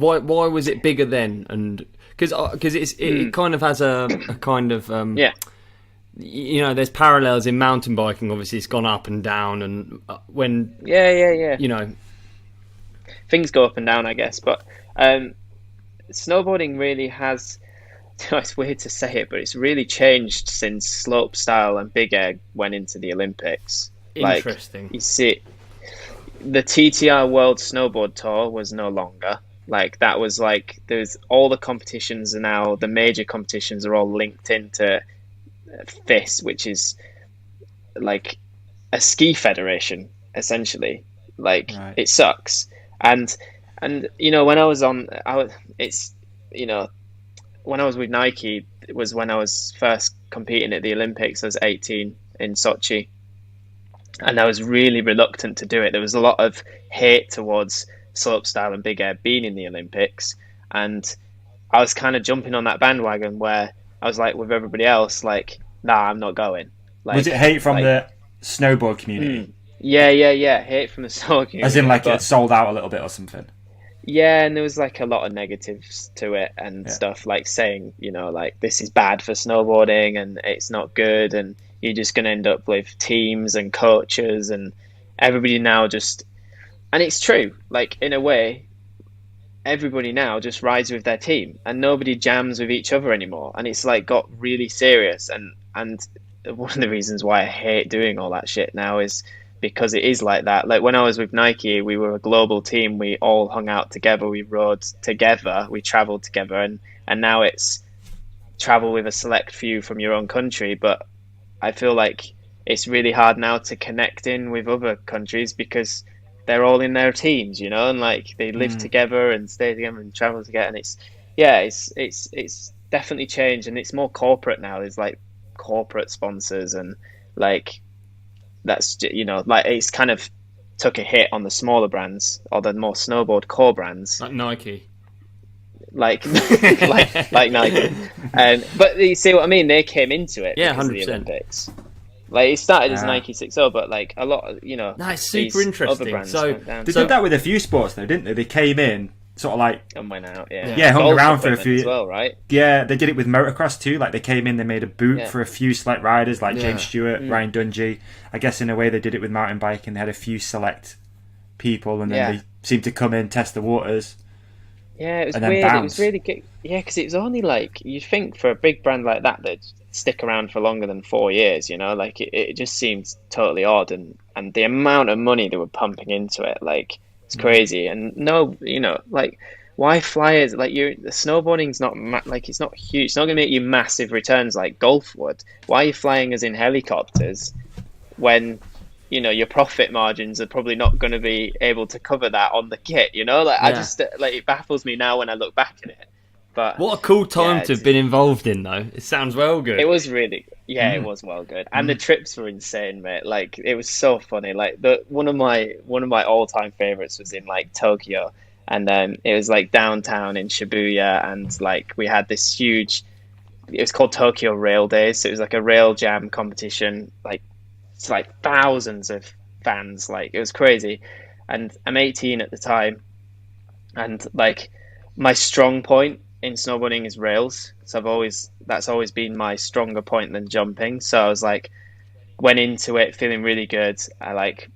why was it bigger then? And because it kind of has a kind of you know, there's parallels in mountain biking. Obviously, it's gone up and down, and when you know, things go up and down, I guess. But snowboarding really has. It's weird to say it, but it's really changed since slopestyle and big air went into the Olympics. Interesting. Like, you see, the TTR World Snowboard Tour was no longer. Like, that was like, there's all the competitions are now, the major competitions are all linked into FIS, which is like a ski federation, essentially. Like, It sucks. And you know, when I was when I was with Nike, it was when I was first competing at the Olympics. I was 18 in Sochi, and I was really reluctant to do it. There was a lot of hate towards slopestyle and big air being in the Olympics, and I was kind of jumping on that bandwagon where I was like, with everybody else, like, nah, I'm not going. Like, was it hate from the snowboard community? Yeah, hate from the snowboard community. As in, like, it sold out a little bit or something? Yeah, and there was like a lot of negatives to it and stuff, like saying, you know, like, this is bad for snowboarding and it's not good, and you're just going to end up with teams and coaches and everybody now just... And it's true, like, in a way, everybody now just rides with their team and nobody jams with each other anymore. And it's like got really serious. And one of the reasons why I hate doing all that shit now is because it is like that. Like, when I was with Nike, we were a global team. We all hung out together. We rode together. We traveled together. And now it's travel with a select few from your own country. But I feel like it's really hard now to connect in with other countries because they're all in their teams, you know, and like they live together and stay together and travel together. And it's definitely changed, and it's more corporate now. There's like corporate sponsors, and like, that's, you know, like, it's kind of took a hit on the smaller brands or the more snowboard core brands, like Nike, like Nike. But you see what I mean? They came into it, 100%. Of the Olympics. Like, it started as Nike 6.0, but like a lot of, you know, that's super interesting. So they did that with a few sports though, didn't they? They came in sort of like and went out, hung around for a few as well, right? Yeah, they did it with motocross too. Like, they came in, they made a boot for a few select riders, like James Stewart, Ryan Dungey. I guess in a way they did it with mountain biking. They had a few select people, and then they seemed to come in, test the waters. Yeah, it was weird. Bounce. It was really good. Yeah, because it was only like, you'd think for a big brand like that, they'd stick around for longer than 4 years, you know? Like, it just seemed totally odd, and the amount of money they were pumping into it, like, it's crazy. And no, you know, like, why flyers? Like, the snowboarding's not like, it's not huge. It's not going to make you massive returns like golf would. Why are you flying us in helicopters when, you know, your profit margins are probably not going to be able to cover that on the kit, you know? Like, I just, like, it baffles me now when I look back at it. But what a cool time to have been involved in, though. It sounds well good. It was really, it was well good, and the trips were insane, mate. Like, it was so funny. Like, one of my all-time favorites was in like Tokyo, and it was like downtown in Shibuya, and like we had this huge. It was called Tokyo Rail Days, so it was like a rail jam competition. Like, it's like thousands of fans. Like, it was crazy, and I'm 18 at the time, and like, my strong point in snowboarding is rails, so that's always been my stronger point than jumping. So I was like, went into it feeling really good. I like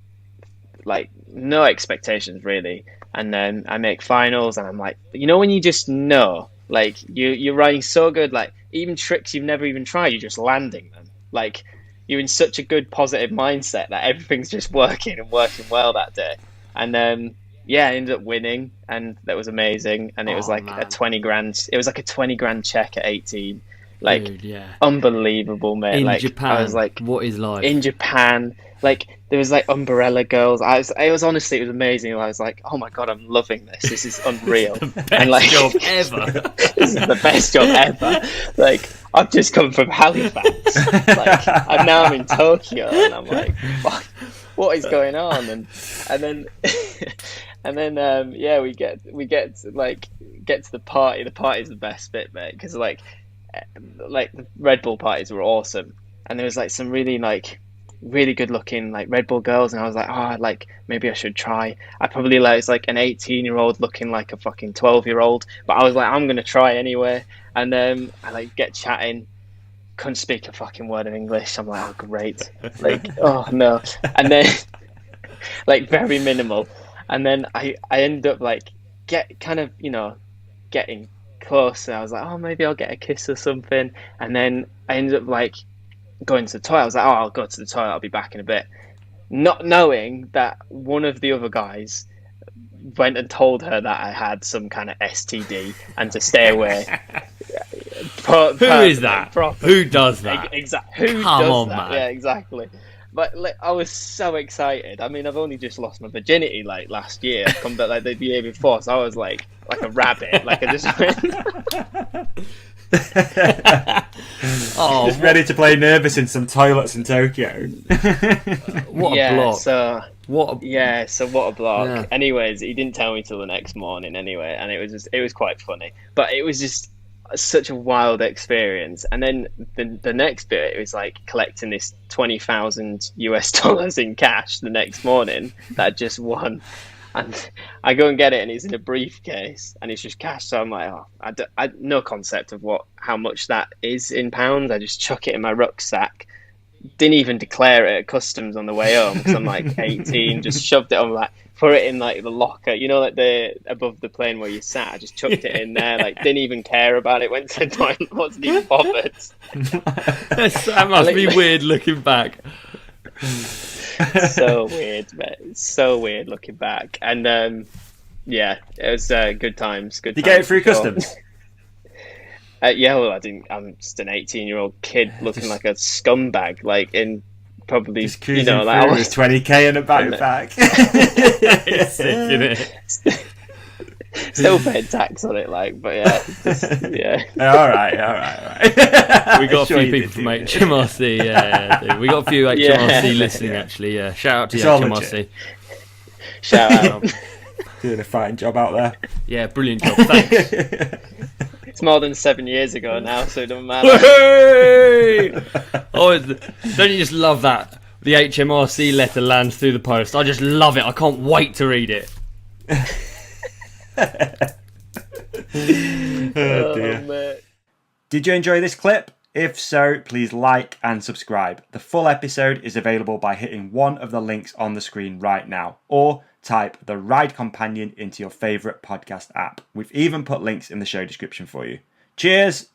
no expectations really, and then I make finals, and I'm like, you know, when you just know, like, you're riding so good, like, even tricks you've never even tried, you're just landing them. Like, you're in such a good positive mindset that everything's just working well that day. And I ended up winning, and that was amazing. And it was like a 20 grand. It was like a 20 grand check at 18. Like, dude, unbelievable, mate. In like, Japan, I was like, what is life? In Japan, like, there was like umbrella girls. It was honestly, it was amazing. I was like, oh my god, I'm loving this. This is unreal. The best job ever. This is the best job ever. Like, I've just come from Halifax. Like, I'm in Tokyo, and I'm like, fuck, what is going on? And then. And then, we get to the party. The party's the best bit, mate, because like the Red Bull parties were awesome, and there was like some really like really good looking like Red Bull girls, and I was like, oh, like maybe I should try. I probably like it's like an 18-year-old looking like a fucking 12-year-old, but I was like, I'm gonna try anyway. And I like get chatting, couldn't speak a fucking word of English. I'm like, oh great, like oh no, and then like very minimal, and then I end up like getting close, and I was like, oh maybe I'll get a kiss or something, and then I ended up like going to the toilet. I was like, oh, I'll go to the toilet, I'll be back in a bit, not knowing that one of the other guys went and told her that I had some kind of STD and to stay away. Who is that? Who does that? Exactly. Who Come does on, that? man. Yeah, exactly. But like, I was so excited. I mean, I've only just lost my virginity like last year. I've come back like the year before, so I was like a rabbit. Like I just went. Just ready to play nervous in some toilets in Tokyo. What a block! So what a block. Yeah. Anyways, he didn't tell me till the next morning. Anyway, and it was quite funny, but it was just such a wild experience. And then the next bit, it was like collecting this $20,000 in cash the next morning that I just won. And I go and get it, and it's in a briefcase, and it's just cash. So I'm like, oh, I no concept of how much that is in pounds. I just chuck it in my rucksack. Didn't even declare it at customs on the way home because I'm like 18. Just shoved it on, like put it in like the locker, like the above the plane where you sat. I just chucked it in there, like didn't even care about it. Went to the toilet, wasn't even bothered. That must be weird looking back. So weird, man. So weird looking back. And it was good times. Good. Did you get it through customs? Yeah, well, I didn't. I'm just an 18-year-old kid looking like a scumbag, like in probably just cruising like I was 20k in a backpack. Still paying tax on it, like, but yeah. All right. We got a few people from HMRC. Yeah, we got a few HMRC listening. Actually, yeah. Shout out to the HMRC. Shout out. Doing a fine job out there. Yeah, brilliant job. Thanks. It's more than 7 years ago now, so it doesn't matter. Oh, don't you just love that? The HMRC letter lands through the post. I just love it. I can't wait to read it. Oh dear. Did you enjoy this clip? If so, please like and subscribe. The full episode is available by hitting one of the links on the screen right now, or type the Ride Companion into your favourite podcast app. We've even put links in the show description for you. Cheers!